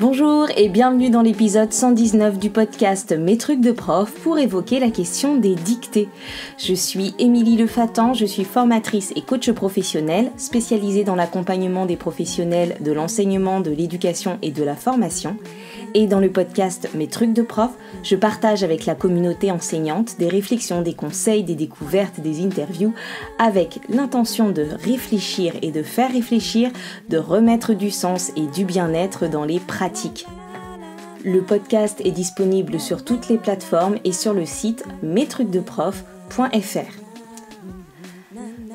Bonjour et bienvenue dans l'épisode 119 du podcast Mes trucs de prof pour évoquer la question des dictées. Je suis Émilie Lefatan, je suis formatrice et coach professionnelle spécialisée dans l'accompagnement des professionnels de l'enseignement, de l'éducation et de la formation. Et dans le podcast Mes trucs de prof, je partage avec la communauté enseignante des réflexions, des conseils, des découvertes, des interviews avec l'intention de réfléchir et de faire réfléchir, de remettre du sens et du bien-être dans les pratiques. Le podcast est disponible sur toutes les plateformes et sur le site mestrucsdeprof.fr.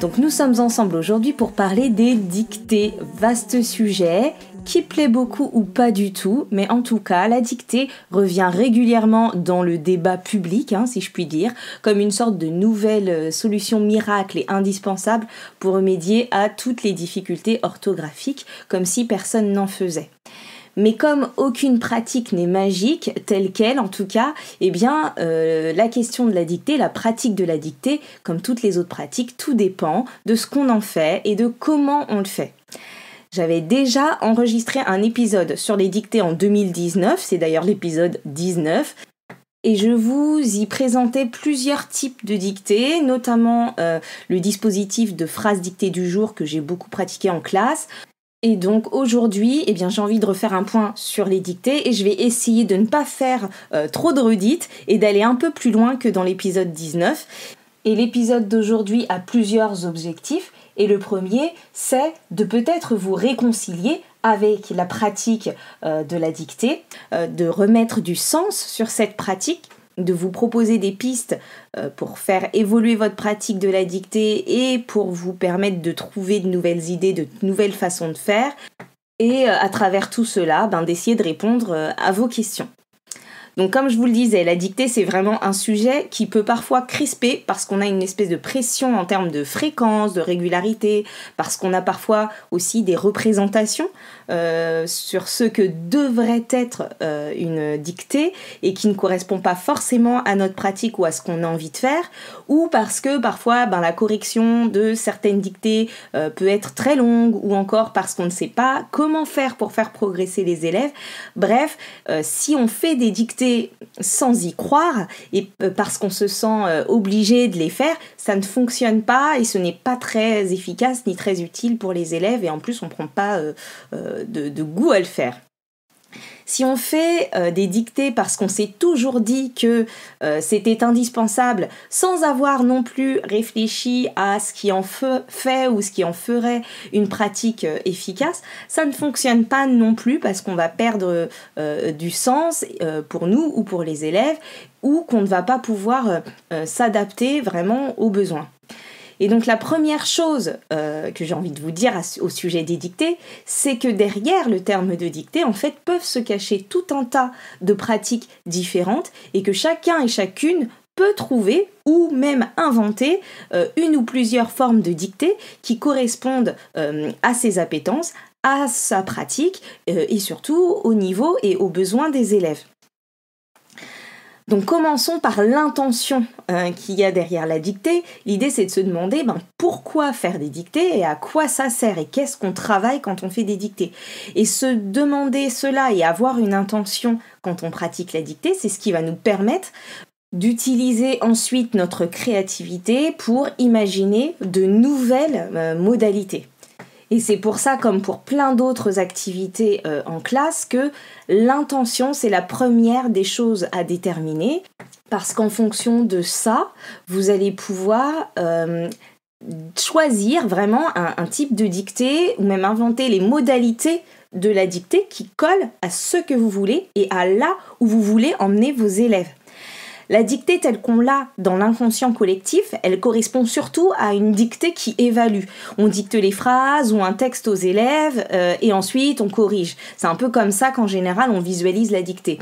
Donc nous sommes ensemble aujourd'hui pour parler des dictées, vaste sujet qui plaît beaucoup ou pas du tout, mais en tout cas la dictée revient régulièrement dans le débat public, si je puis dire, comme une sorte de nouvelle solution miracle et indispensable pour remédier à toutes les difficultés orthographiques, comme si personne n'en faisait. Mais comme aucune pratique n'est magique, telle qu'elle en tout cas, la question de la dictée, la pratique de la dictée, comme toutes les autres pratiques, tout dépend de ce qu'on en fait et de comment on le fait. J'avais déjà enregistré un épisode sur les dictées en 2019, c'est d'ailleurs l'épisode 19, et je vous y présentais plusieurs types de dictées, notamment le dispositif de phrases dictées du jour que j'ai beaucoup pratiqué en classe. Et donc aujourd'hui, j'ai envie de refaire un point sur les dictées et je vais essayer de ne pas faire trop de redites et d'aller un peu plus loin que dans l'épisode 19. Et l'épisode d'aujourd'hui a plusieurs objectifs. Et le premier, c'est de peut-être vous réconcilier avec la pratique de la dictée, de remettre du sens sur cette pratique, de vous proposer des pistes pour faire évoluer votre pratique de la dictée et pour vous permettre de trouver de nouvelles idées, de nouvelles façons de faire. Et à travers tout cela, d'essayer de répondre à vos questions. Donc comme je vous le disais, la dictée c'est vraiment un sujet qui peut parfois crisper parce qu'on a une espèce de pression en termes de fréquence, de régularité, parce qu'on a parfois aussi des représentations sur ce que devrait être une dictée et qui ne correspond pas forcément à notre pratique ou à ce qu'on a envie de faire, ou parce que parfois la correction de certaines dictées peut être très longue, ou encore parce qu'on ne sait pas comment faire pour faire progresser les élèves. Bref, si on fait des dictées sans y croire et parce qu'on se sent obligé de les faire, ça ne fonctionne pas et ce n'est pas très efficace ni très utile pour les élèves et en plus on ne prend pas de goût à le faire. Si on fait des dictées parce qu'on s'est toujours dit que c'était indispensable sans avoir non plus réfléchi à ce qui en fait ou ce qui en ferait une pratique efficace, ça ne fonctionne pas non plus parce qu'on va perdre du sens pour nous ou pour les élèves ou qu'on ne va pas pouvoir s'adapter vraiment aux besoins. Et donc la première chose que j'ai envie de vous dire au sujet des dictées, c'est que derrière le terme de dictée, en fait, peuvent se cacher tout un tas de pratiques différentes et que chacun et chacune peut trouver ou même inventer une ou plusieurs formes de dictée qui correspondent à ses appétences, à sa pratique et surtout au niveau et aux besoins des élèves. Donc commençons par l'intention qu'il y a derrière la dictée. L'idée c'est de se demander pourquoi faire des dictées et à quoi ça sert et qu'est-ce qu'on travaille quand on fait des dictées. Et se demander cela et avoir une intention quand on pratique la dictée, c'est ce qui va nous permettre d'utiliser ensuite notre créativité pour imaginer de nouvelles modalités. Et c'est pour ça, comme pour plein d'autres activités en classe, que l'intention, c'est la première des choses à déterminer. Parce qu'en fonction de ça, vous allez pouvoir choisir vraiment un type de dictée ou même inventer les modalités de la dictée qui collent à ce que vous voulez et à là où vous voulez emmener vos élèves. La dictée telle qu'on l'a dans l'inconscient collectif, elle correspond surtout à une dictée qui évalue. On dicte les phrases ou un texte aux élèves et ensuite on corrige. C'est un peu comme ça qu'en général on visualise la dictée.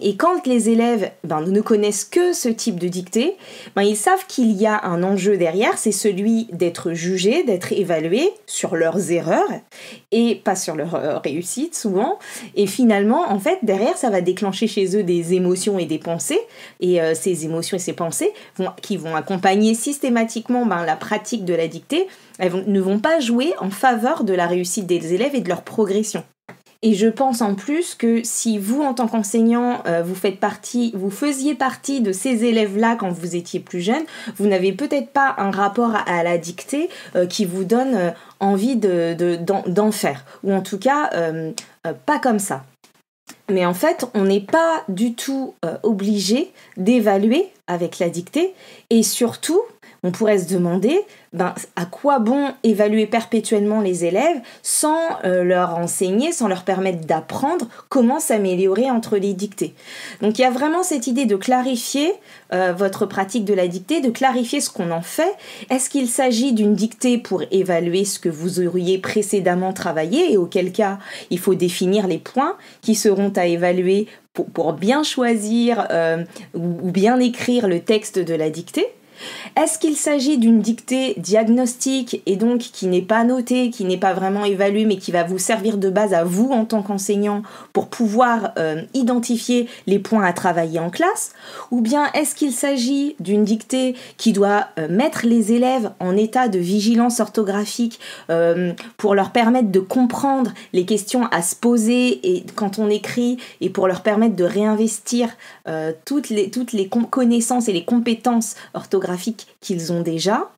Et quand les élèves ne connaissent que ce type de dictée, ils savent qu'il y a un enjeu derrière, c'est celui d'être jugés, d'être évalués sur leurs erreurs et pas sur leur réussite souvent. Et finalement, en fait, derrière, ça va déclencher chez eux des émotions et des pensées. Et ces émotions et ces pensées qui vont accompagner systématiquement la pratique de la dictée, ne vont pas jouer en faveur de la réussite des élèves et de leur progression. Et je pense en plus que si vous, en tant qu'enseignant, vous faisiez partie de ces élèves-là quand vous étiez plus jeune, vous n'avez peut-être pas un rapport à la dictée qui vous donne envie d'en faire. Ou en tout cas, pas comme ça. Mais en fait, on n'est pas du tout obligé d'évaluer avec la dictée. Et surtout, on pourrait se demander à quoi bon évaluer perpétuellement les élèves sans leur enseigner, sans leur permettre d'apprendre comment s'améliorer entre les dictées. Donc il y a vraiment cette idée de clarifier votre pratique de la dictée, de clarifier ce qu'on en fait. Est-ce qu'il s'agit d'une dictée pour évaluer ce que vous auriez précédemment travaillé, et auquel cas il faut définir les points qui seront à évaluer pour bien choisir ou bien écrire le texte de la dictée? Est-ce qu'il s'agit d'une dictée diagnostique et donc qui n'est pas notée, qui n'est pas vraiment évaluée, mais qui va vous servir de base à vous en tant qu'enseignant pour pouvoir identifier les points à travailler en classe? Ou bien est-ce qu'il s'agit d'une dictée qui doit mettre les élèves en état de vigilance orthographique pour leur permettre de comprendre les questions à se poser et quand on écrit, et pour leur permettre de réinvestir toutes les connaissances et les compétences orthographiques qu'ils ont déjà?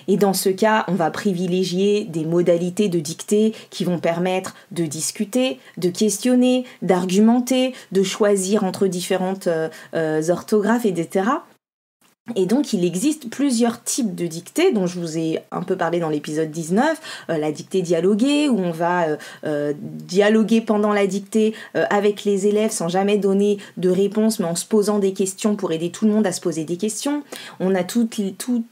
Et dans ce cas, on va privilégier des modalités de dictée qui vont permettre de discuter, de questionner, d'argumenter, de choisir entre différentes orthographes, etc. Et donc, il existe plusieurs types de dictées dont je vous ai un peu parlé dans l'épisode 19, la dictée dialoguée, où on va dialoguer pendant la dictée avec les élèves sans jamais donner de réponse, mais en se posant des questions pour aider tout le monde à se poser des questions. On a tous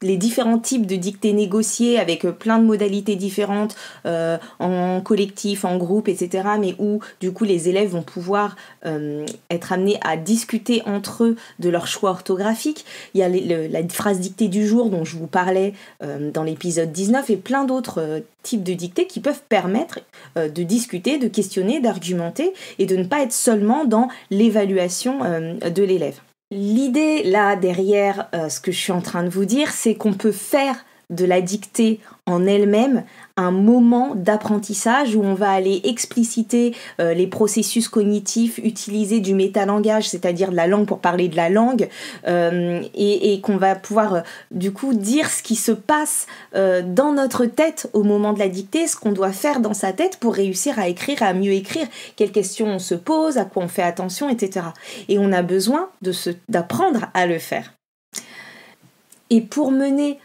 les différents types de dictées négociées avec plein de modalités différentes, en collectif, en groupe, etc., mais où, du coup, les élèves vont pouvoir être amenés à discuter entre eux de leur choix orthographique. Il y a la phrase dictée du jour dont je vous parlais dans l'épisode 19 et plein d'autres types de dictées qui peuvent permettre de discuter, de questionner, d'argumenter et de ne pas être seulement dans l'évaluation de l'élève. L'idée là derrière ce que je suis en train de vous dire, c'est qu'on peut faire de la dictée en elle-même un moment d'apprentissage où on va aller expliciter les processus cognitifs, utiliser du métalangage, c'est-à-dire de la langue pour parler de la langue, et qu'on va pouvoir du coup dire ce qui se passe dans notre tête au moment de la dictée, ce qu'on doit faire dans sa tête pour réussir à écrire, à mieux écrire, quelles questions on se pose, à quoi on fait attention, etc. Et on a besoin d'apprendre à le faire. Et pour mener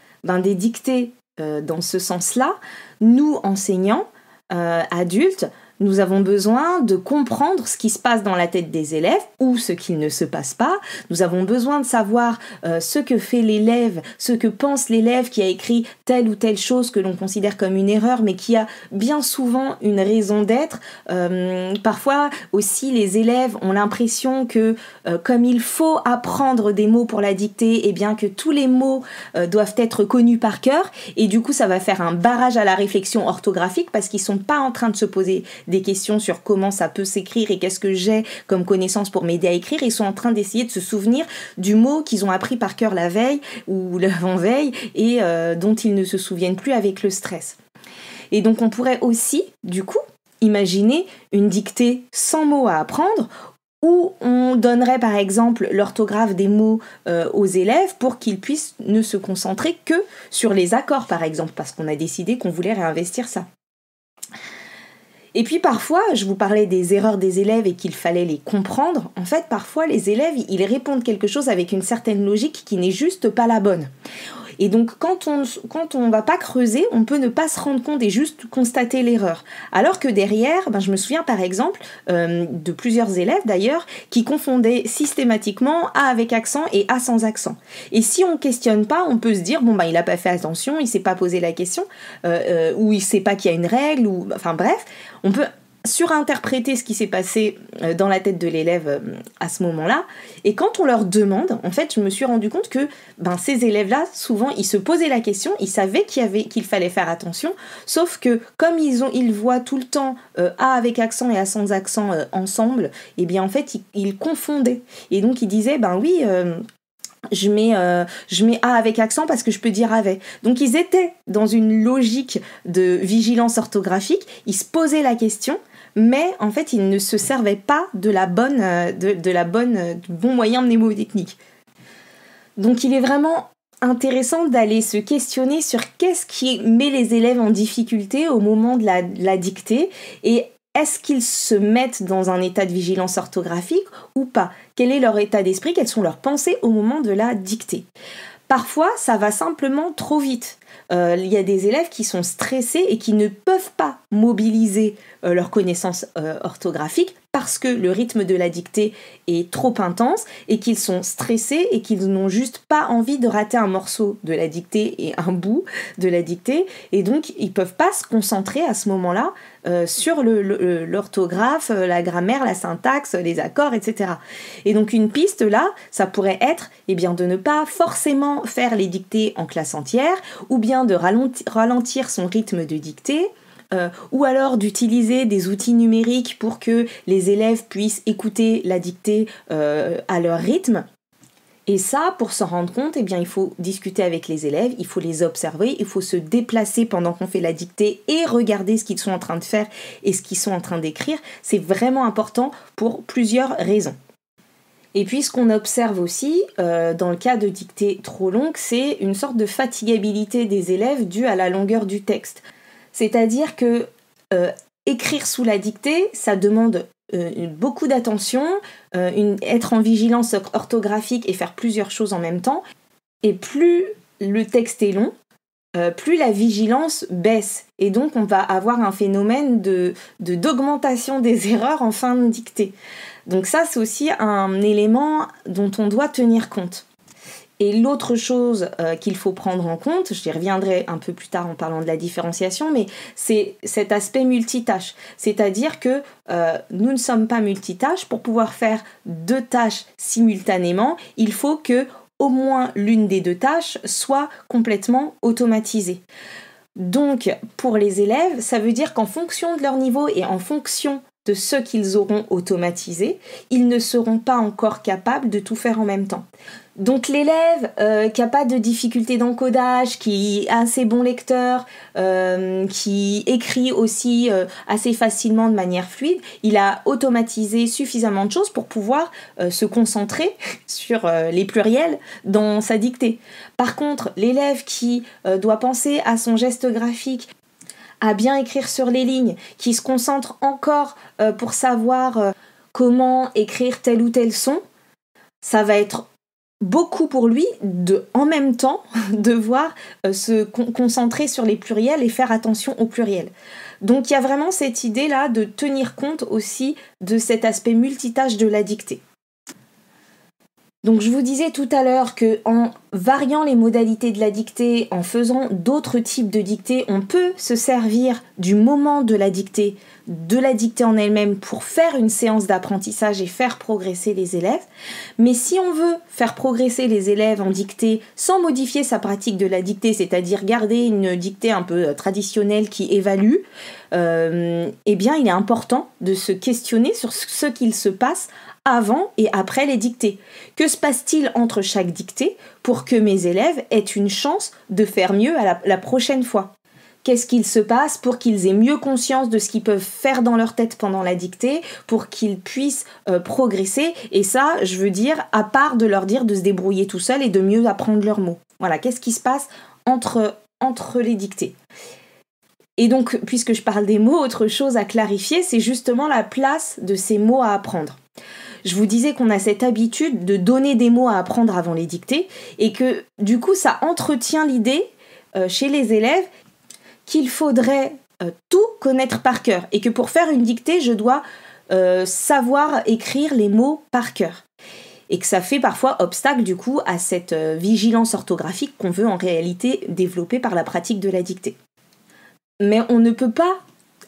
des dictées dans ce sens-là, nous, enseignants, adultes, nous avons besoin de comprendre ce qui se passe dans la tête des élèves ou ce qu'il ne se passe pas. Nous avons besoin de savoir ce que fait l'élève, ce que pense l'élève qui a écrit telle ou telle chose que l'on considère comme une erreur, mais qui a bien souvent une raison d'être. Parfois aussi, les élèves ont l'impression que comme il faut apprendre des mots pour la dictée, et bien que tous les mots doivent être connus par cœur, et du coup ça va faire un barrage à la réflexion orthographique parce qu'ils sont pas en train de se poser des questions sur comment ça peut s'écrire et qu'est-ce que j'ai comme connaissance pour m'aider à écrire. Ils sont en train d'essayer de se souvenir du mot qu'ils ont appris par cœur la veille ou l'avant-veille et dont ils ne se souviennent plus avec le stress. Et donc on pourrait aussi, du coup, imaginer une dictée sans mots à apprendre où on donnerait par exemple l'orthographe des mots aux élèves pour qu'ils puissent ne se concentrer que sur les accords par exemple, parce qu'on a décidé qu'on voulait réinvestir ça. Et puis parfois, je vous parlais des erreurs des élèves et qu'il fallait les comprendre. En fait, parfois, les élèves, ils répondent quelque chose avec une certaine logique qui n'est juste pas la bonne. Et donc, quand on va pas creuser, on peut ne pas se rendre compte et juste constater l'erreur. Alors que derrière, je me souviens par exemple de plusieurs élèves d'ailleurs qui confondaient systématiquement A avec accent et A sans accent. Et si on questionne pas, on peut se dire il a pas fait attention, il s'est pas posé la question, ou il sait pas qu'il y a une règle, ou enfin bref, on peut surinterpréter ce qui s'est passé dans la tête de l'élève à ce moment-là. Et quand on leur demande, en fait, je me suis rendu compte que ces élèves-là, souvent, ils se posaient la question, ils savaient qu'il fallait faire attention, sauf que comme ils voient tout le temps A avec accent et A sans accent ensemble, et bien en fait, ils confondaient. Et donc, ils disaient, oui... je mets A avec accent parce que je peux dire avait. Donc ils étaient dans une logique de vigilance orthographique, ils se posaient la question, mais en fait, ils ne se servaient pas du bon moyen mnémotechnique. Donc il est vraiment intéressant d'aller se questionner sur qu'est-ce qui met les élèves en difficulté au moment de la dictée et est-ce qu'ils se mettent dans un état de vigilance orthographique ou pas? Quel est leur état d'esprit? Quelles sont leurs pensées au moment de la dictée? Parfois, ça va simplement trop vite. Il y a des élèves qui sont stressés et qui ne peuvent pas mobiliser leurs connaissances orthographiques parce que le rythme de la dictée est trop intense et qu'ils sont stressés et qu'ils n'ont juste pas envie de rater un morceau de la dictée et un bout de la dictée. Et donc, ils ne peuvent pas se concentrer à ce moment-là sur l'orthographe, la grammaire, la syntaxe, les accords, etc. Et donc, une piste là, ça pourrait être de ne pas forcément faire les dictées en classe entière ou bien de ralentir son rythme de dictée. Ou alors d'utiliser des outils numériques pour que les élèves puissent écouter la dictée à leur rythme. Et ça, pour s'en rendre compte, il faut discuter avec les élèves, il faut les observer, il faut se déplacer pendant qu'on fait la dictée et regarder ce qu'ils sont en train de faire et ce qu'ils sont en train d'écrire. C'est vraiment important pour plusieurs raisons. Et puis ce qu'on observe aussi dans le cas de dictées trop longues, c'est une sorte de fatigabilité des élèves due à la longueur du texte. C'est-à-dire que écrire sous la dictée, ça demande beaucoup d'attention, être en vigilance orthographique et faire plusieurs choses en même temps. Et plus le texte est long, plus la vigilance baisse. Et donc on va avoir un phénomène d'augmentation des erreurs en fin de dictée. Donc ça, c'est aussi un élément dont on doit tenir compte. Et l'autre chose qu'il faut prendre en compte, j'y reviendrai un peu plus tard en parlant de la différenciation, mais c'est cet aspect multitâche. C'est-à-dire que nous ne sommes pas multitâches. Pour pouvoir faire 2 tâches simultanément, il faut que au moins l'une des 2 tâches soit complètement automatisée. Donc, pour les élèves, ça veut dire qu'en fonction de leur niveau et en fonction de ce qu'ils auront automatisé, ils ne seront pas encore capables de tout faire en même temps. Donc l'élève qui n'a pas de difficulté d'encodage, qui est assez bon lecteur, qui écrit aussi assez facilement de manière fluide, il a automatisé suffisamment de choses pour pouvoir se concentrer sur les pluriels dans sa dictée. Par contre, l'élève qui doit penser à son geste graphique, à bien écrire sur les lignes, qui se concentre encore pour savoir comment écrire tel ou tel son, ça va être beaucoup pour lui en même temps devoir se concentrer sur les pluriels et faire attention aux pluriels. Donc il y a vraiment cette idée-là de tenir compte aussi de cet aspect multitâche de la dictée. Donc je vous disais tout à l'heure qu'en variant les modalités de la dictée, en faisant d'autres types de dictées, on peut se servir du moment de la dictée en elle-même pour faire une séance d'apprentissage et faire progresser les élèves. Mais si on veut faire progresser les élèves en dictée sans modifier sa pratique de la dictée, c'est-à-dire garder une dictée un peu traditionnelle qui évalue, il est important de se questionner sur ce qu'il se passe avant et après les dictées. Que se passe-t-il entre chaque dictée pour que mes élèves aient une chance de faire mieux la prochaine fois? Qu'est-ce qu'il se passe pour qu'ils aient mieux conscience de ce qu'ils peuvent faire dans leur tête pendant la dictée, pour qu'ils puissent progresser? Et ça, je veux dire, à part de leur dire de se débrouiller tout seul et de mieux apprendre leurs mots. Voilà, qu'est-ce qui se passe entre les dictées? Et donc, puisque je parle des mots, autre chose à clarifier, c'est justement la place de ces mots à apprendre. Je vous disais qu'on a cette habitude de donner des mots à apprendre avant les dictées et que du coup ça entretient l'idée chez les élèves qu'il faudrait tout connaître par cœur et que pour faire une dictée je dois savoir écrire les mots par cœur et que ça fait parfois obstacle du coup à cette vigilance orthographique qu'on veut en réalité développer par la pratique de la dictée. Mais on ne peut pas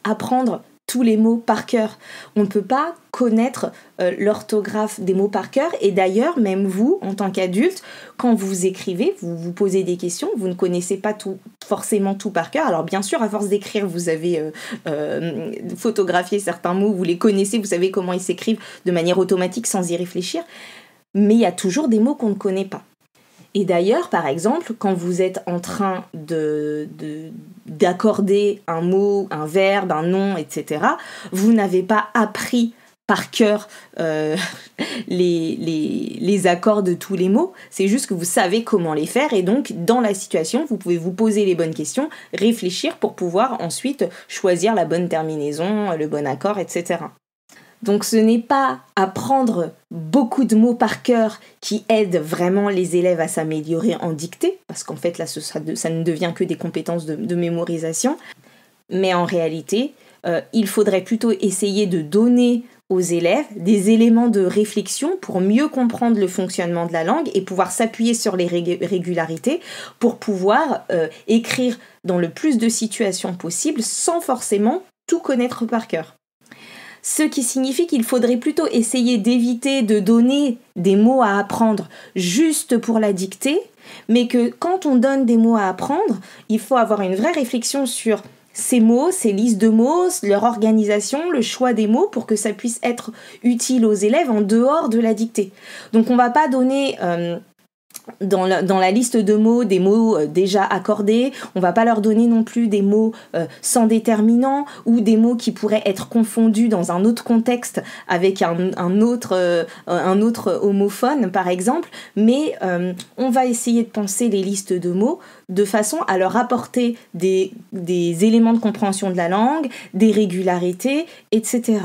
apprendre tous les mots par cœur. On ne peut pas connaître l'orthographe des mots par cœur. Et d'ailleurs, même vous, en tant qu'adulte, quand vous écrivez, vous vous posez des questions, vous ne connaissez pas forcément tout par cœur. Alors bien sûr, à force d'écrire, vous avez photographié certains mots, vous les connaissez, vous savez comment ils s'écrivent de manière automatique sans y réfléchir. Mais il y a toujours des mots qu'on ne connaît pas. Et d'ailleurs, par exemple, quand vous êtes en train d'accorder un mot, un verbe, un nom, etc., vous n'avez pas appris par cœur les accords de tous les mots, c'est juste que vous savez comment les faire, et donc dans la situation, vous pouvez vous poser les bonnes questions, réfléchir pour pouvoir ensuite choisir la bonne terminaison, le bon accord, etc. Donc ce n'est pas apprendre beaucoup de mots par cœur qui aide vraiment les élèves à s'améliorer en dictée, parce qu'en fait là ça ne devient que des compétences de mémorisation, mais en réalité, il faudrait plutôt essayer de donner aux élèves des éléments de réflexion pour mieux comprendre le fonctionnement de la langue et pouvoir s'appuyer sur les régularités pour pouvoir écrire dans le plus de situations possibles sans forcément tout connaître par cœur. Ce qui signifie qu'il faudrait plutôt essayer d'éviter de donner des mots à apprendre juste pour la dictée, mais que quand on donne des mots à apprendre, il faut avoir une vraie réflexion sur ces mots, ces listes de mots, leur organisation, le choix des mots pour que ça puisse être utile aux élèves en dehors de la dictée. Donc on ne va pas donner dans la liste de mots des mots déjà accordés, on ne va pas leur donner non plus des mots sans déterminant ou des mots qui pourraient être confondus dans un autre contexte avec un autre homophone par exemple, mais on va essayer de penser les listes de mots de façon à leur apporter des éléments de compréhension de la langue, des régularités, etc.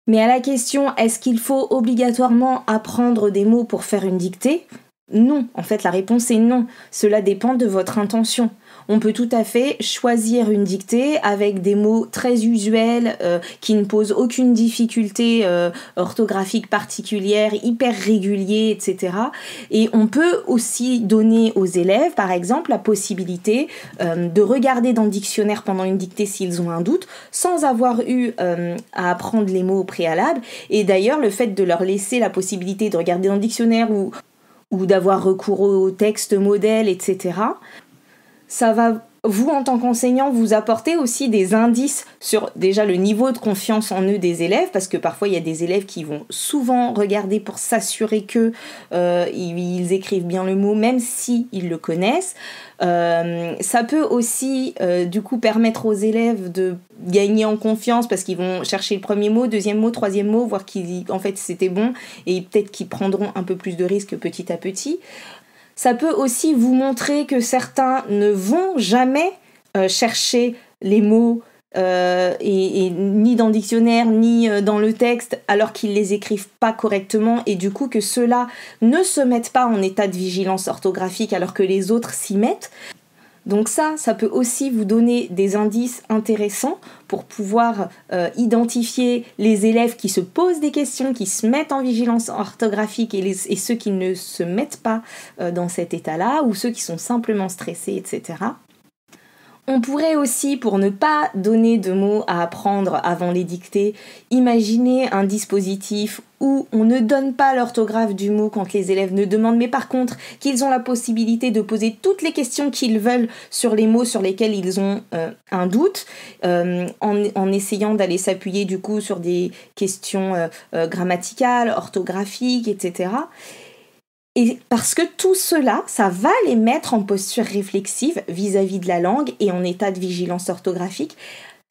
Mais à la question, est-ce qu'il faut obligatoirement apprendre des mots pour faire une dictée ? Non, en fait la réponse est non. Cela dépend de votre intention. On peut tout à fait choisir une dictée avec des mots très usuels qui ne posent aucune difficulté orthographique particulière, hyper réguliers, etc. Et on peut aussi donner aux élèves, par exemple, la possibilité de regarder dans le dictionnaire pendant une dictée s'ils ont un doute, sans avoir eu à apprendre les mots au préalable. Et d'ailleurs, le fait de leur laisser la possibilité de regarder dans le dictionnaire ou d'avoir recours au texte modèle, etc., ça va, vous en tant qu'enseignant, vous apporter aussi des indices sur déjà le niveau de confiance en eux des élèves, parce que parfois il y a des élèves qui vont souvent regarder pour s'assurer que ils écrivent bien le mot, même si ils le connaissent. Ça peut aussi du coup permettre aux élèves de gagner en confiance parce qu'ils vont chercher le premier mot, deuxième mot, troisième mot, voir qu'en fait c'était bon et peut-être qu'ils prendront un peu plus de risques petit à petit. Ça peut aussi vous montrer que certains ne vont jamais chercher les mots et ni dans le dictionnaire ni dans le texte alors qu'ils les écrivent pas correctement et du coup que ceux-là ne se mettent pas en état de vigilance orthographique alors que les autres s'y mettent. Donc ça peut aussi vous donner des indices intéressants pour pouvoir identifier les élèves qui se posent des questions, qui se mettent en vigilance orthographique et ceux qui ne se mettent pas dans cet état-là ou ceux qui sont simplement stressés, etc. On pourrait aussi, pour ne pas donner de mots à apprendre avant les dictées, imaginer un dispositif où on ne donne pas l'orthographe du mot quand les élèves ne demandent, mais par contre qu'ils ont la possibilité de poser toutes les questions qu'ils veulent sur les mots sur lesquels ils ont un doute, en essayant d'aller s'appuyer du coup sur des questions grammaticales, orthographiques, etc. Et parce que tout cela, ça va les mettre en posture réflexive vis-à-vis de la langue et en état de vigilance orthographique.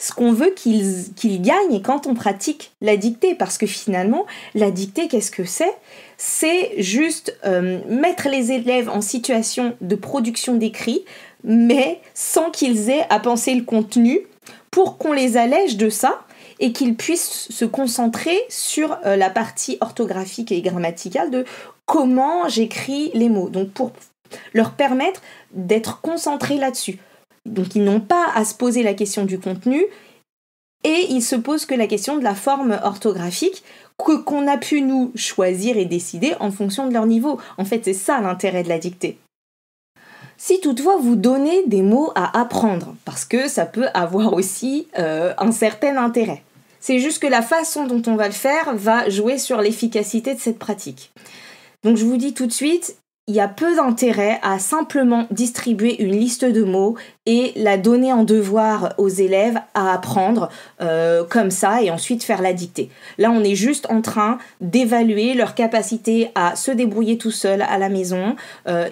Ce qu'on veut qu'ils gagnent quand on pratique la dictée, parce que finalement, la dictée, qu'est-ce que c'est ? C'est juste mettre les élèves en situation de production d'écrit, mais sans qu'ils aient à penser le contenu, pour qu'on les allège de ça, et qu'ils puissent se concentrer sur la partie orthographique et grammaticale de comment j'écris les mots. Donc pour leur permettre d'être concentrés là-dessus. Donc ils n'ont pas à se poser la question du contenu et ils se posent que la question de la forme orthographique qu'on a pu nous choisir et décider en fonction de leur niveau. En fait, c'est ça l'intérêt de la dictée. Si toutefois vous donnez des mots à apprendre, parce que ça peut avoir aussi un certain intérêt. C'est juste que la façon dont on va le faire va jouer sur l'efficacité de cette pratique. Donc je vous dis tout de suite, il y a peu d'intérêt à simplement distribuer une liste de mots et la donner en devoir aux élèves à apprendre comme ça et ensuite faire la dictée. Là, on est juste en train d'évaluer leur capacité à se débrouiller tout seul à la maison,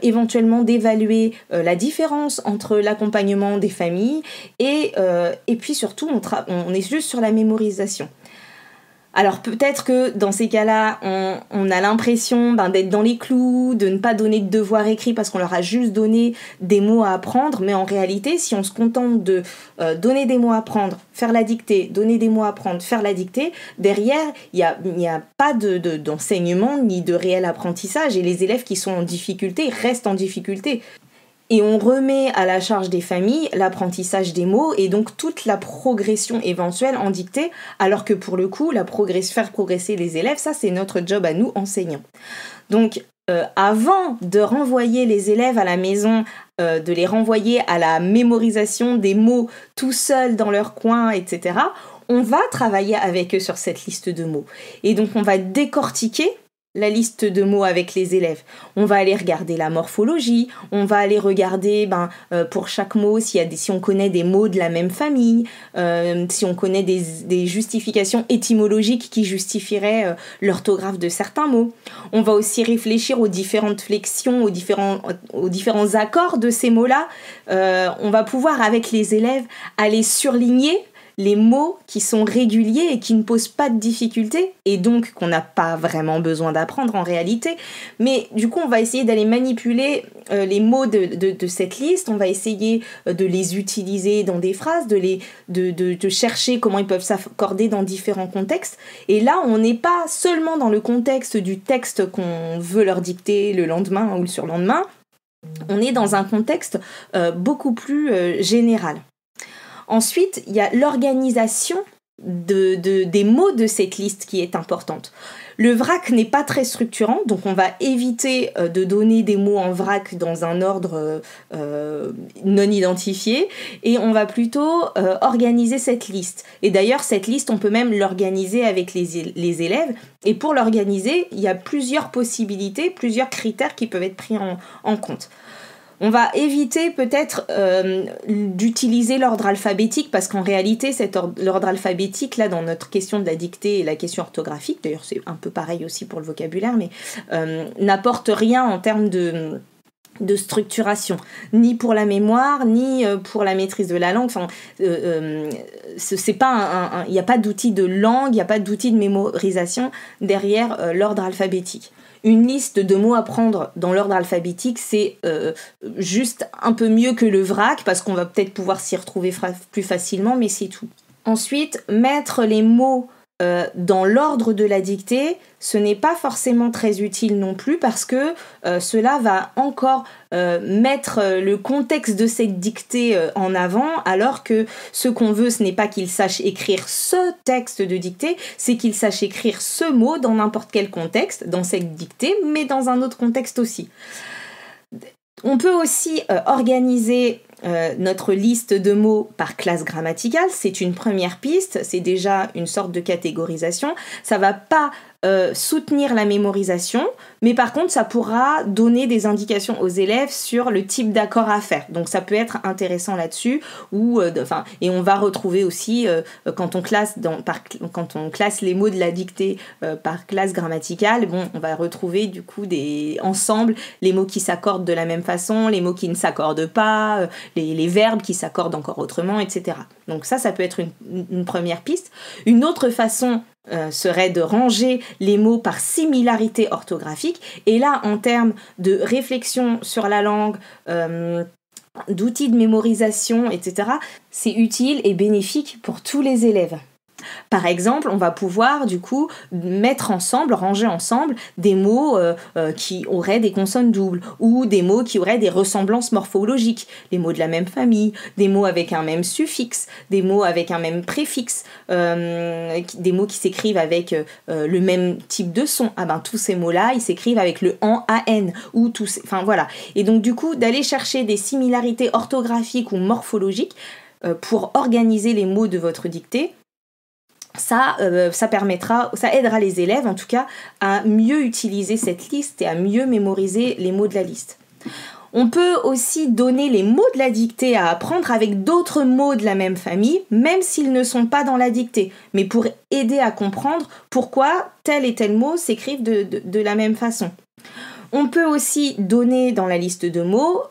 éventuellement d'évaluer la différence entre l'accompagnement des familles et puis surtout, on est juste sur la mémorisation. Alors peut-être que dans ces cas-là, on a l'impression d'être dans les clous, de ne pas donner de devoir écrit parce qu'on leur a juste donné des mots à apprendre, mais en réalité, si on se contente de donner des mots à apprendre, faire la dictée, donner des mots à apprendre, faire la dictée, derrière, il n'y a pas d'enseignement ni de réel apprentissage et les élèves qui sont en difficulté restent en difficulté. Et on remet à la charge des familles l'apprentissage des mots et donc toute la progression éventuelle en dictée, alors que pour le coup, faire progresser les élèves, ça c'est notre job à nous, enseignants. Donc avant de renvoyer les élèves à la maison, de les renvoyer à la mémorisation des mots tout seuls dans leur coin, etc., on va travailler avec eux sur cette liste de mots. Et donc on va décortiquer la liste de mots avec les élèves. On va aller regarder la morphologie, on va aller regarder pour chaque mot si on connaît des mots de la même famille, si on connaît des justifications étymologiques qui justifieraient l'orthographe de certains mots. On va aussi réfléchir aux différentes flexions, aux différents accords de ces mots-là. On va pouvoir avec les élèves aller surligner les mots qui sont réguliers et qui ne posent pas de difficultés et donc qu'on n'a pas vraiment besoin d'apprendre en réalité. Mais du coup, on va essayer d'aller manipuler les mots de cette liste, on va essayer de les utiliser dans des phrases, de chercher comment ils peuvent s'accorder dans différents contextes. Et là, on n'est pas seulement dans le contexte du texte qu'on veut leur dicter le lendemain ou le surlendemain, on est dans un contexte beaucoup plus général. Ensuite, il y a l'organisation des mots de cette liste qui est importante. Le vrac n'est pas très structurant, donc on va éviter de donner des mots en vrac dans un ordre non identifié et on va plutôt organiser cette liste. Et d'ailleurs, cette liste, on peut même l'organiser avec les élèves. Et pour l'organiser, il y a plusieurs possibilités, plusieurs critères qui peuvent être pris en compte. On va éviter peut-être d'utiliser l'ordre alphabétique parce qu'en réalité, l'ordre alphabétique, là, dans notre question de la dictée et la question orthographique, d'ailleurs c'est un peu pareil aussi pour le vocabulaire, mais n'apporte rien en termes de structuration, ni pour la mémoire, ni pour la maîtrise de la langue. Enfin, c'est pas il n'y a pas d'outil de langue, il n'y a pas d'outil de mémorisation derrière l'ordre alphabétique. Une liste de mots à prendre dans l'ordre alphabétique, c'est juste un peu mieux que le vrac, parce qu'on va peut-être pouvoir s'y retrouver plus facilement, mais c'est tout. Ensuite, mettre les mots dans l'ordre de la dictée, ce n'est pas forcément très utile non plus parce que cela va encore mettre le contexte de cette dictée en avant, alors que ce qu'on veut, ce n'est pas qu'il sache écrire ce texte de dictée, c'est qu'il sache écrire ce mot dans n'importe quel contexte, dans cette dictée, mais dans un autre contexte aussi. On peut aussi organiser notre liste de mots par classe grammaticale, c'est une première piste, c'est déjà une sorte de catégorisation. Ça va pas soutenir la mémorisation, mais par contre ça pourra donner des indications aux élèves sur le type d'accord à faire. Donc ça peut être intéressant là-dessus, et on va retrouver aussi quand on classe les mots de la dictée par classe grammaticale, on va retrouver du coup ensemble les mots qui s'accordent de la même façon, les mots qui ne s'accordent pas, les verbes qui s'accordent encore autrement, etc. Donc ça peut être une première piste. Une autre façon serait de ranger les mots par similarité orthographique. Et là, en termes de réflexion sur la langue, d'outils de mémorisation, etc., c'est utile et bénéfique pour tous les élèves. Par exemple, on va pouvoir du coup ranger ensemble des mots qui auraient des consonnes doubles ou des mots qui auraient des ressemblances morphologiques, les mots de la même famille, des mots avec un même suffixe, des mots avec un même préfixe, des mots qui s'écrivent avec le même type de son. Tous ces mots-là, ils s'écrivent avec le an, ou voilà. Et donc du coup, d'aller chercher des similarités orthographiques ou morphologiques pour organiser les mots de votre dictée, ça aidera les élèves en tout cas à mieux utiliser cette liste et à mieux mémoriser les mots de la liste. On peut aussi donner les mots de la dictée à apprendre avec d'autres mots de la même famille, même s'ils ne sont pas dans la dictée, mais pour aider à comprendre pourquoi tel et tel mot s'écrivent de la même façon. On peut aussi donner dans la liste de mots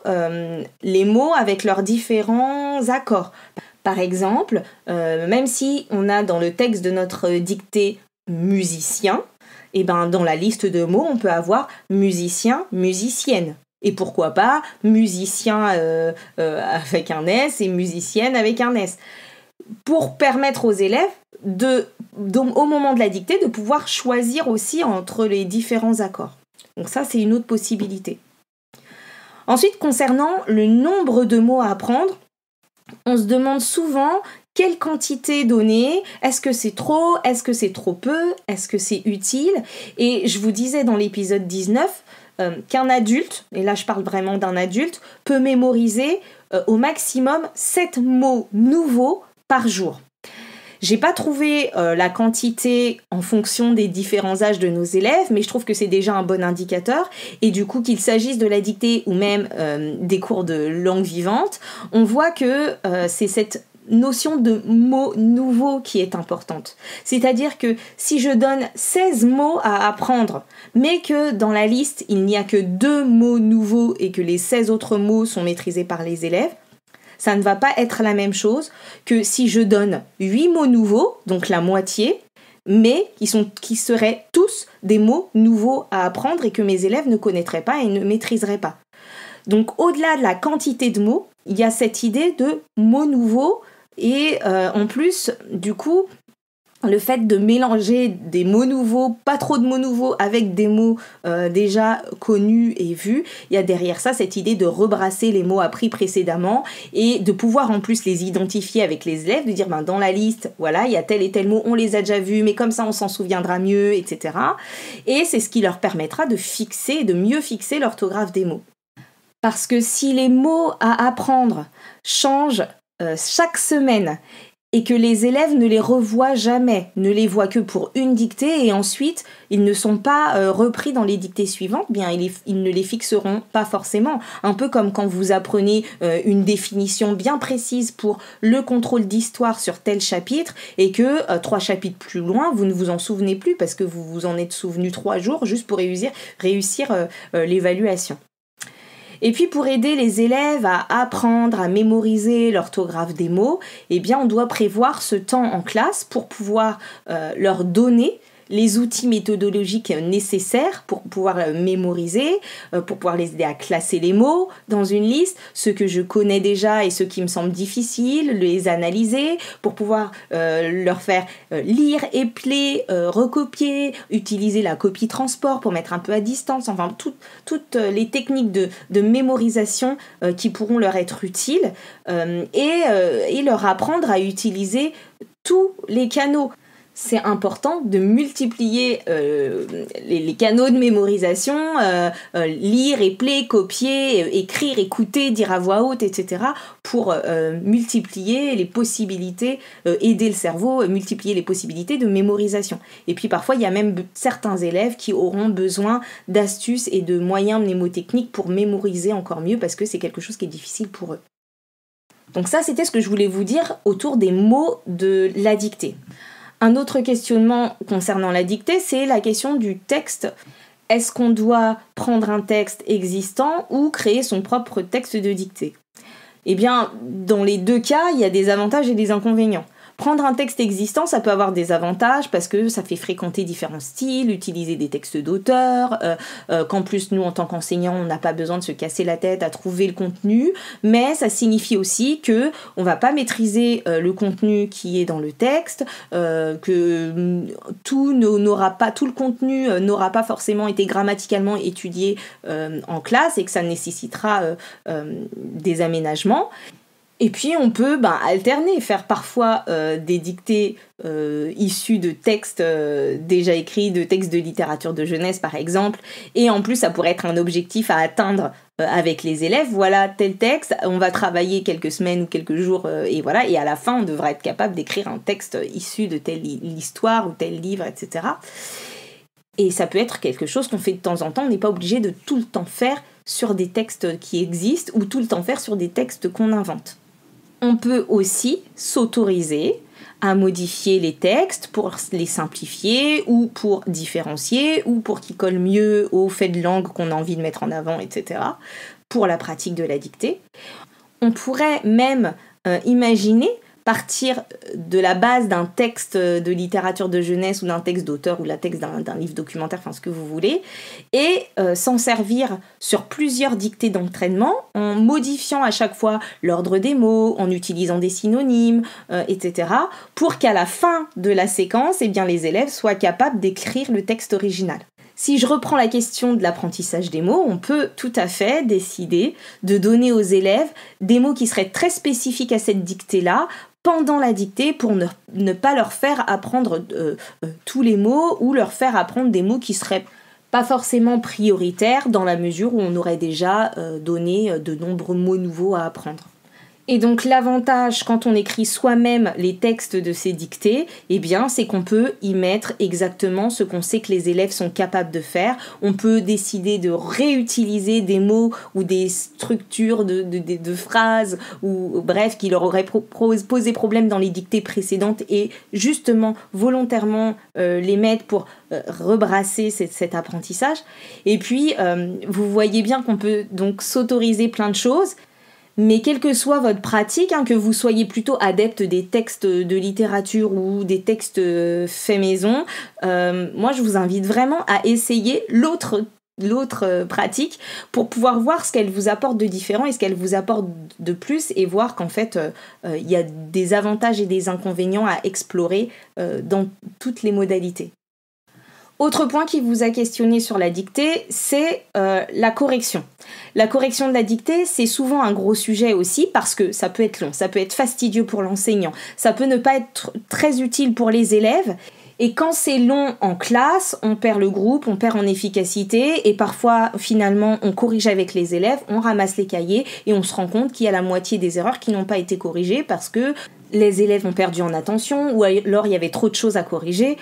les mots avec leurs différents accords. Par exemple, même si on a dans le texte de notre dictée musicien, et ben dans la liste de mots, on peut avoir musicien, musicienne. Et pourquoi pas musicien avec un S et musicienne avec un S. Pour permettre aux élèves, au moment de la dictée, de pouvoir choisir aussi entre les différents accords. Donc ça, c'est une autre possibilité. Ensuite, concernant le nombre de mots à apprendre, on se demande souvent quelle quantité donner, est-ce que c'est trop, est-ce que c'est trop peu, est-ce que c'est utile. Et je vous disais dans l'épisode 19 qu'un adulte, et là je parle vraiment d'un adulte, peut mémoriser au maximum 7 mots nouveaux par jour. J'ai pas trouvé la quantité en fonction des différents âges de nos élèves, mais je trouve que c'est déjà un bon indicateur. Et du coup, qu'il s'agisse de la dictée ou même des cours de langue vivante, on voit que c'est cette notion de mots nouveaux qui est importante. C'est-à-dire que si je donne 16 mots à apprendre, mais que dans la liste, il n'y a que 2 mots nouveaux et que les 16 autres mots sont maîtrisés par les élèves, ça ne va pas être la même chose que si je donne 8 mots nouveaux, donc la moitié, mais qui seraient tous des mots nouveaux à apprendre et que mes élèves ne connaîtraient pas et ne maîtriseraient pas. Donc au-delà de la quantité de mots, il y a cette idée de mots nouveaux et en plus, du coup, le fait de mélanger des mots nouveaux, pas trop de mots nouveaux, avec des mots déjà connus et vus, il y a derrière ça cette idée de rebrasser les mots appris précédemment et de pouvoir en plus les identifier avec les élèves, de dire dans la liste, voilà, il y a tel et tel mot, on les a déjà vus, mais comme ça on s'en souviendra mieux, etc. Et c'est ce qui leur permettra de mieux fixer l'orthographe des mots. Parce que si les mots à apprendre changent chaque semaine, et que les élèves ne les revoient jamais, ne les voient que pour une dictée et ensuite ils ne sont pas repris dans les dictées suivantes, bien ils ne les fixeront pas forcément. Un peu comme quand vous apprenez une définition bien précise pour le contrôle d'histoire sur tel chapitre et que 3 chapitres plus loin, vous ne vous en souvenez plus parce que vous vous en êtes souvenu 3 jours juste pour réussir l'évaluation. Et puis pour aider les élèves à apprendre, à mémoriser l'orthographe des mots, eh bien on doit prévoir ce temps en classe pour pouvoir leur donner les outils méthodologiques nécessaires pour pouvoir mémoriser, pour pouvoir les aider à classer les mots dans une liste, ceux que je connais déjà et ceux qui me semblent difficiles, les analyser, pour pouvoir leur faire lire, épeler, recopier, utiliser la copie transport pour mettre un peu à distance, enfin toutes les techniques de mémorisation qui pourront leur être utiles et leur apprendre à utiliser tous les canaux. C'est important de multiplier les canaux de mémorisation, lire, épeler, copier, écrire, écouter, dire à voix haute, etc. pour multiplier les possibilités, aider le cerveau, multiplier les possibilités de mémorisation. Et puis parfois, il y a même certains élèves qui auront besoin d'astuces et de moyens mnémotechniques pour mémoriser encore mieux parce que c'est quelque chose qui est difficile pour eux. Donc ça, c'était ce que je voulais vous dire autour des mots de la dictée. Un autre questionnement concernant la dictée, c'est la question du texte. Est-ce qu'on doit prendre un texte existant ou créer son propre texte de dictée ? Eh bien, dans les 2 cas, il y a des avantages et des inconvénients. Prendre un texte existant, ça peut avoir des avantages parce que ça fait fréquenter différents styles, utiliser des textes d'auteurs, qu'en plus nous en tant qu'enseignants on n'a pas besoin de se casser la tête à trouver le contenu, mais ça signifie aussi que on va pas maîtriser le contenu qui est dans le texte, que tout le contenu n'aura pas forcément été grammaticalement étudié en classe et que ça nécessitera des aménagements. Et puis on peut alterner, faire parfois des dictées issues de textes déjà écrits, de textes de littérature de jeunesse par exemple, et en plus ça pourrait être un objectif à atteindre avec les élèves, voilà tel texte, on va travailler quelques semaines ou quelques jours, et voilà, et à la fin, on devra être capable d'écrire un texte issu de telle histoire ou tel livre, etc. Et ça peut être quelque chose qu'on fait de temps en temps, on n'est pas obligé de tout le temps faire sur des textes qui existent ou tout le temps faire sur des textes qu'on invente. On peut aussi s'autoriser à modifier les textes pour les simplifier ou pour différencier ou pour qu'ils collent mieux au fait de langue qu'on a envie de mettre en avant, etc. pour la pratique de la dictée. On pourrait même imaginer partir de la base d'un texte de littérature de jeunesse ou d'un texte d'auteur ou la texte d'un livre documentaire, enfin ce que vous voulez, et s'en servir sur plusieurs dictées d'entraînement en modifiant à chaque fois l'ordre des mots, en utilisant des synonymes, etc. pour qu'à la fin de la séquence, eh bien, les élèves soient capables d'écrire le texte original. Si je reprends la question de l'apprentissage des mots, on peut tout à fait décider de donner aux élèves des mots qui seraient très spécifiques à cette dictée-là pendant la dictée pour ne pas leur faire apprendre tous les mots ou leur faire apprendre des mots qui seraient pas forcément prioritaires dans la mesure où on aurait déjà donné de nombreux mots nouveaux à apprendre. Et donc l'avantage quand on écrit soi-même les textes de ces dictées, eh bien, c'est qu'on peut y mettre exactement ce qu'on sait que les élèves sont capables de faire. On peut décider de réutiliser des mots ou des structures de phrases ou bref qui leur auraient posé problème dans les dictées précédentes et justement volontairement les mettre pour rebrasser cet apprentissage. Et puis vous voyez bien qu'on peut donc s'autoriser plein de choses. Mais quelle que soit votre pratique, que vous soyez plutôt adepte des textes de littérature ou des textes faits maison, moi je vous invite vraiment à essayer l'autre pratique pour pouvoir voir ce qu'elle vous apporte de différent et ce qu'elle vous apporte de plus et voir qu'en fait il y a des avantages et des inconvénients à explorer dans toutes les modalités. Autre point qui vous a questionné sur la dictée, c'est la correction. La correction de la dictée, c'est souvent un gros sujet aussi parce que ça peut être long, ça peut être fastidieux pour l'enseignant, ça peut ne pas être très utile pour les élèves. Et quand c'est long en classe, on perd le groupe, on perd en efficacité et parfois, finalement, on corrige avec les élèves, on ramasse les cahiers et on se rend compte qu'il y a la moitié des erreurs qui n'ont pas été corrigées parce que les élèves ont perdu en attention ou alors il y avait trop de choses à corriger.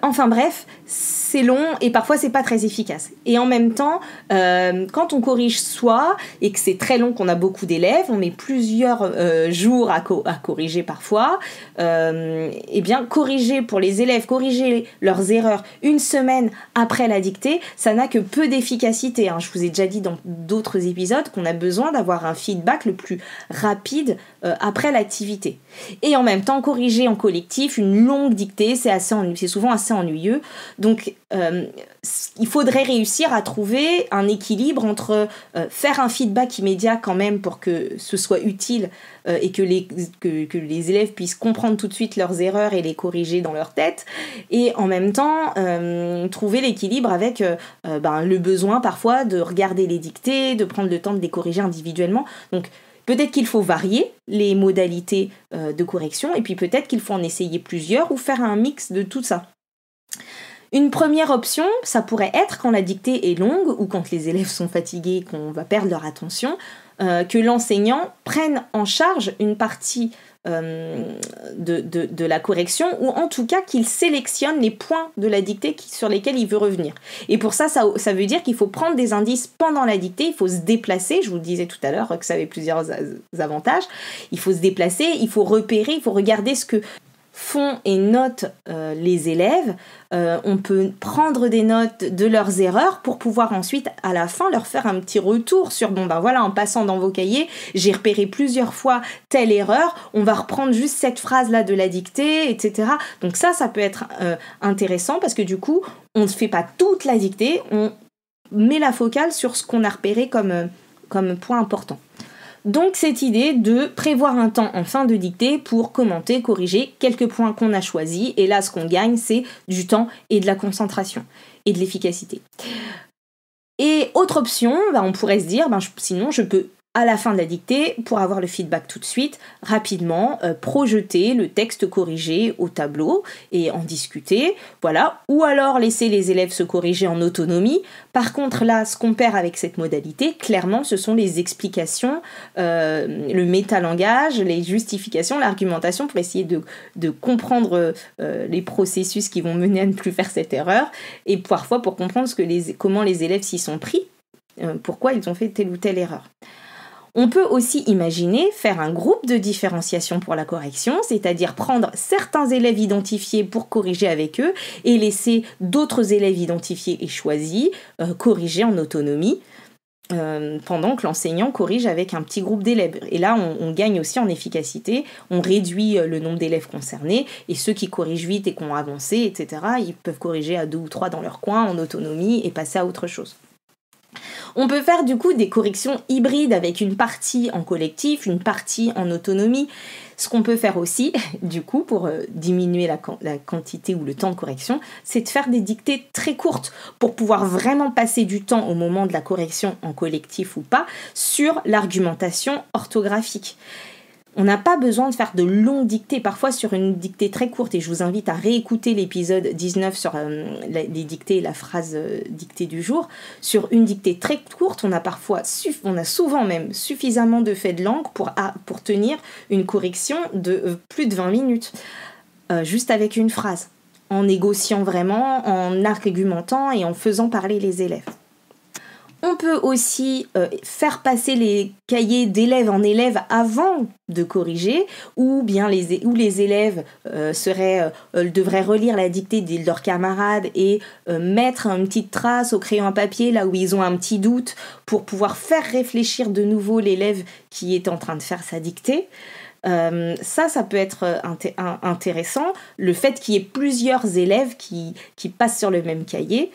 Enfin bref, c'est long et parfois c'est pas très efficace. Et en même temps, quand on corrige soi et que c'est très long, qu'on a beaucoup d'élèves, on met plusieurs jours à corriger parfois, et bien corriger pour les élèves, corriger leurs erreurs une semaine après la dictée, ça n'a que peu d'efficacité. Je vous ai déjà dit dans d'autres épisodes qu'on a besoin d'avoir un feedback le plus rapide après l'activité. Et en même temps, corriger en collectif une longue dictée, c'est souvent assez ennuyeux. Donc, il faudrait réussir à trouver un équilibre entre faire un feedback immédiat quand même pour que ce soit utile et que les élèves puissent comprendre tout de suite leurs erreurs et les corriger dans leur tête, et en même temps trouver l'équilibre avec le besoin parfois de regarder les dictées, de prendre le temps de les corriger individuellement. Donc, peut-être qu'il faut varier les modalités de correction et puis peut-être qu'il faut en essayer plusieurs ou faire un mix de tout ça. Une première option, ça pourrait être quand la dictée est longue ou quand les élèves sont fatigués, qu'on va perdre leur attention, que l'enseignant prenne en charge une partie de la correction ou en tout cas qu'il sélectionne les points de la dictée sur lesquels il veut revenir. Et pour ça veut dire qu'il faut prendre des indices pendant la dictée, il faut se déplacer, je vous le disais tout à l'heure que ça avait plusieurs avantages, il faut se déplacer, il faut repérer, il faut regarder ce que font et notent les élèves. On peut prendre des notes de leurs erreurs pour pouvoir ensuite à la fin leur faire un petit retour sur voilà, en passant dans vos cahiers, j'ai repéré plusieurs fois telle erreur, on va reprendre juste cette phrase là de la dictée, etc. Donc ça peut être intéressant parce que du coup on ne fait pas toute la dictée, on met la focale sur ce qu'on a repéré comme point important. Donc cette idée de prévoir un temps en fin de dictée pour commenter, corriger quelques points qu'on a choisis, et là ce qu'on gagne c'est du temps et de la concentration et de l'efficacité. Et autre option, on pourrait se dire, sinon je peux à la fin de la dictée, pour avoir le feedback tout de suite, rapidement, projeter le texte corrigé au tableau et en discuter, voilà. Ou alors laisser les élèves se corriger en autonomie. Par contre, là, ce qu'on perd avec cette modalité, clairement, ce sont les explications, le métalangage, les justifications, l'argumentation pour essayer de comprendre les processus qui vont mener à ne plus faire cette erreur et parfois pour comprendre comment les élèves s'y sont pris, pourquoi ils ont fait telle ou telle erreur. On peut aussi imaginer faire un groupe de différenciation pour la correction, c'est-à-dire prendre certains élèves identifiés pour corriger avec eux et laisser d'autres élèves identifiés et choisis corriger en autonomie pendant que l'enseignant corrige avec un petit groupe d'élèves. Et là, on gagne aussi en efficacité, on réduit le nombre d'élèves concernés et ceux qui corrigent vite et qui ont avancé, etc., ils peuvent corriger à 2 ou 3 dans leur coin en autonomie et passer à autre chose. On peut faire du coup des corrections hybrides avec une partie en collectif, une partie en autonomie. Ce qu'on peut faire aussi, du coup, pour diminuer la quantité ou le temps de correction, c'est de faire des dictées très courtes pour pouvoir vraiment passer du temps au moment de la correction en collectif ou pas sur l'argumentation orthographique. On n'a pas besoin de faire de longues dictées, parfois sur une dictée très courte, et je vous invite à réécouter l'épisode 19 sur les dictées et la phrase dictée du jour. Sur une dictée très courte, on a souvent même suffisamment de faits de langue pour tenir une correction de plus de 20 minutes, juste avec une phrase, en négociant vraiment, en argumentant et en faisant parler les élèves. On peut aussi faire passer les cahiers d'élèves en élèves avant de corriger, ou bien les élèves devraient relire la dictée de leurs camarades et mettre une petite trace au crayon à papier là où ils ont un petit doute pour pouvoir faire réfléchir de nouveau l'élève qui est en train de faire sa dictée. Ça peut être intéressant, le fait qu'il y ait plusieurs élèves qui passent sur le même cahier.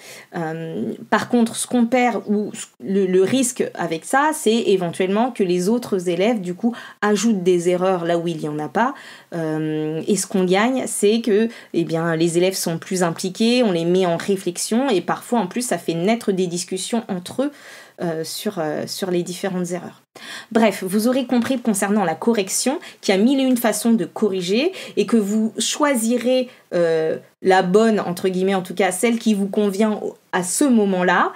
Par contre, ce qu'on perd ou le risque avec ça, c'est éventuellement que les autres élèves du coup ajoutent des erreurs là où il n'y en a pas, et ce qu'on gagne, c'est que les élèves sont plus impliqués, on les met en réflexion et parfois en plus ça fait naître des discussions entre eux sur les différentes erreurs. Bref, vous aurez compris concernant la correction qu'il y a 1001 façons de corriger et que vous choisirez la bonne, entre guillemets en tout cas, celle qui vous convient à ce moment-là,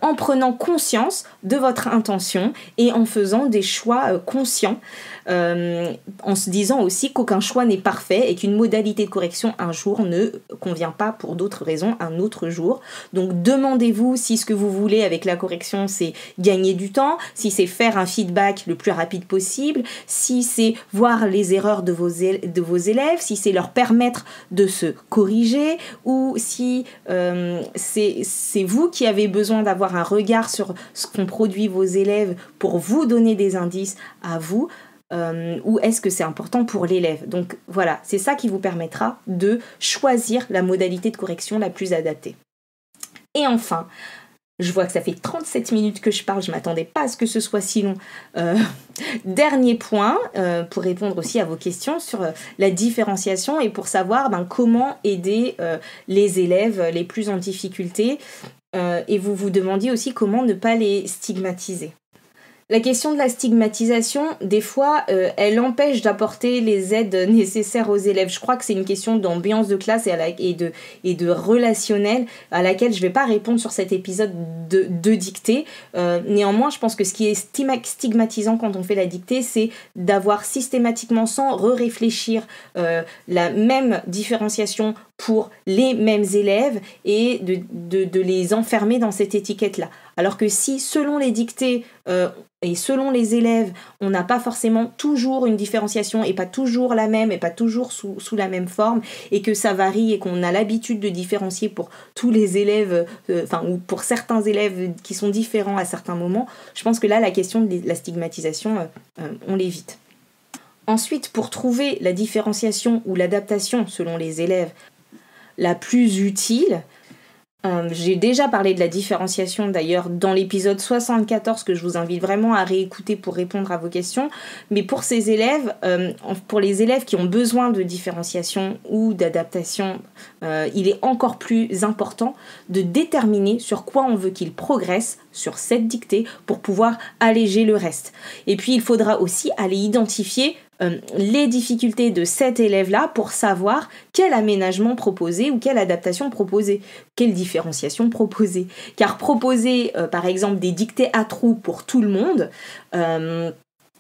en prenant conscience de votre intention et en faisant des choix conscients, en se disant aussi qu'aucun choix n'est parfait et qu'une modalité de correction un jour ne convient pas pour d'autres raisons un autre jour. Donc demandez-vous si ce que vous voulez avec la correction c'est gagner du temps, si c'est faire un feedback le plus rapide possible, si c'est voir les erreurs de vos élèves, si c'est leur permettre de se corriger, ou si c'est vous qui avez besoin d'avoir un regard sur ce qu'ont produit vos élèves pour vous donner des indices à vous, ou est-ce que c'est important pour l'élève. Donc voilà, c'est ça qui vous permettra de choisir la modalité de correction la plus adaptée. Et enfin, je vois que ça fait 37 minutes que je parle, je ne m'attendais pas à ce que ce soit si long. Dernier point, pour répondre aussi à vos questions sur la différenciation et pour savoir comment aider les élèves les plus en difficulté. Et vous vous demandiez aussi comment ne pas les stigmatiser. La question de la stigmatisation, des fois, elle empêche d'apporter les aides nécessaires aux élèves. Je crois que c'est une question d'ambiance de classe et de relationnel à laquelle je ne vais pas répondre sur cet épisode de dictée. Néanmoins, je pense que ce qui est stigmatisant quand on fait la dictée, c'est d'avoir systématiquement, sans réfléchir, la même différenciation pour les mêmes élèves et de les enfermer dans cette étiquette-là. Alors que si, selon les dictées et selon les élèves, on n'a pas forcément toujours une différenciation et pas toujours la même et pas toujours sous la même forme, et que ça varie et qu'on a l'habitude de différencier pour tous les élèves, ou pour certains élèves qui sont différents à certains moments, je pense que là, la question de la stigmatisation, on l'évite. Ensuite, pour trouver la différenciation ou l'adaptation selon les élèves la plus utile, J'ai déjà parlé de la différenciation d'ailleurs dans l'épisode 74 que je vous invite vraiment à réécouter pour répondre à vos questions. Mais pour ces élèves, pour les élèves qui ont besoin de différenciation ou d'adaptation, il est encore plus important de déterminer sur quoi on veut qu'ils progressent sur cette dictée pour pouvoir alléger le reste. Et puis il faudra aussi aller identifier les difficultés de cet élève-là pour savoir quel aménagement proposer ou quelle adaptation proposer, quelle différenciation proposer. Car proposer, par exemple, des dictées à trous pour tout le monde,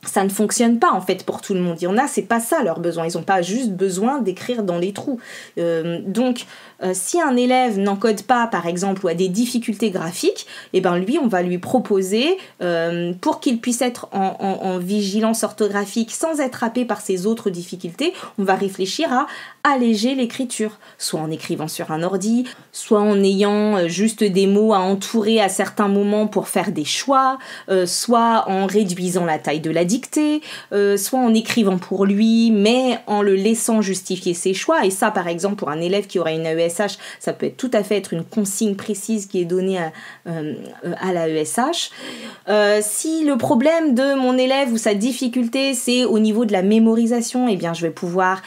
ça ne fonctionne pas en fait pour tout le monde. Il y en a, c'est pas ça leur besoin. Ils n'ont pas juste besoin d'écrire dans les trous. Donc, si un élève n'encode pas, par exemple, ou a des difficultés graphiques, eh ben lui, on va lui proposer, pour qu'il puisse être en vigilance orthographique sans être happé par ses autres difficultés, on va réfléchir à alléger l'écriture, soit en écrivant sur un ordi, soit en ayant juste des mots à entourer à certains moments pour faire des choix, soit en réduisant la taille de la dictée, soit en écrivant pour lui, mais en le laissant justifier ses choix. Et ça, par exemple, pour un élève qui aura une AESH, ça peut tout à fait être une consigne précise qui est donnée à la AESH. Si le problème de mon élève ou sa difficulté, c'est au niveau de la mémorisation, eh bien, je vais pouvoir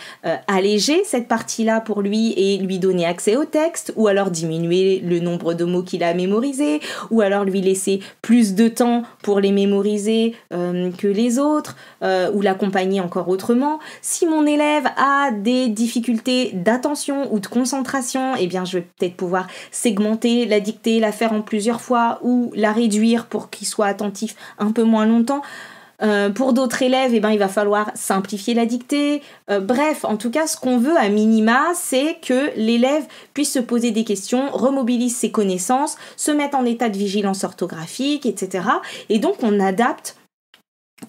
alléger cette partie-là pour lui et lui donner accès au texte, ou alors diminuer le nombre de mots qu'il a mémorisés, ou alors lui laisser plus de temps pour les mémoriser que les autres, ou l'accompagner encore autrement. Si mon élève a des difficultés d'attention ou de concentration, eh bien je vais peut-être pouvoir segmenter la dictée, la faire en plusieurs fois, ou la réduire pour qu'il soit attentif un peu moins longtemps. Pour d'autres élèves, eh ben, il va falloir simplifier la dictée. Bref, en tout cas, ce qu'on veut à minima, c'est que l'élève puisse se poser des questions, remobilise ses connaissances, se mette en état de vigilance orthographique, etc. Et donc, on adapte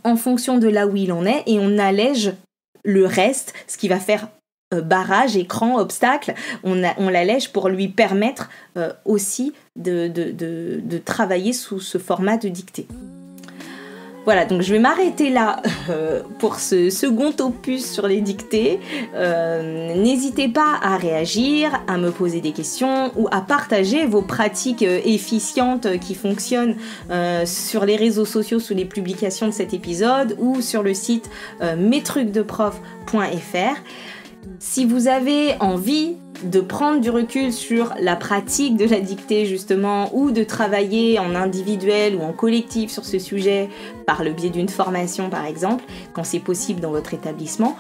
en fonction de là où il en est et on allège le reste, ce qui va faire barrage, écran, obstacle. On l'allège pour lui permettre aussi de travailler sous ce format de dictée. Voilà, donc je vais m'arrêter là pour ce second opus sur les dictées. N'hésitez pas à réagir, à me poser des questions ou à partager vos pratiques efficientes qui fonctionnent sur les réseaux sociaux sous les publications de cet épisode ou sur le site mestrucsdeprof.fr. Si vous avez envie de prendre du recul sur la pratique de la dictée justement, ou de travailler en individuel ou en collectif sur ce sujet par le biais d'une formation par exemple, quand c'est possible dans votre établissement,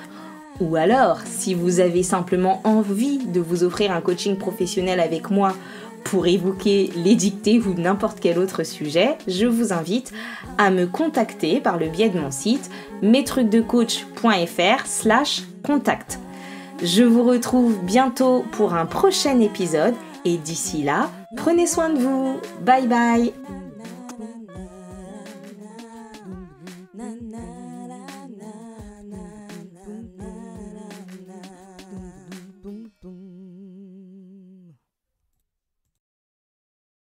ou alors si vous avez simplement envie de vous offrir un coaching professionnel avec moi pour évoquer les dictées ou n'importe quel autre sujet, je vous invite à me contacter par le biais de mon site mestrucsdecoach.fr/contact. Je vous retrouve bientôt pour un prochain épisode et d'ici là, prenez soin de vous. Bye bye.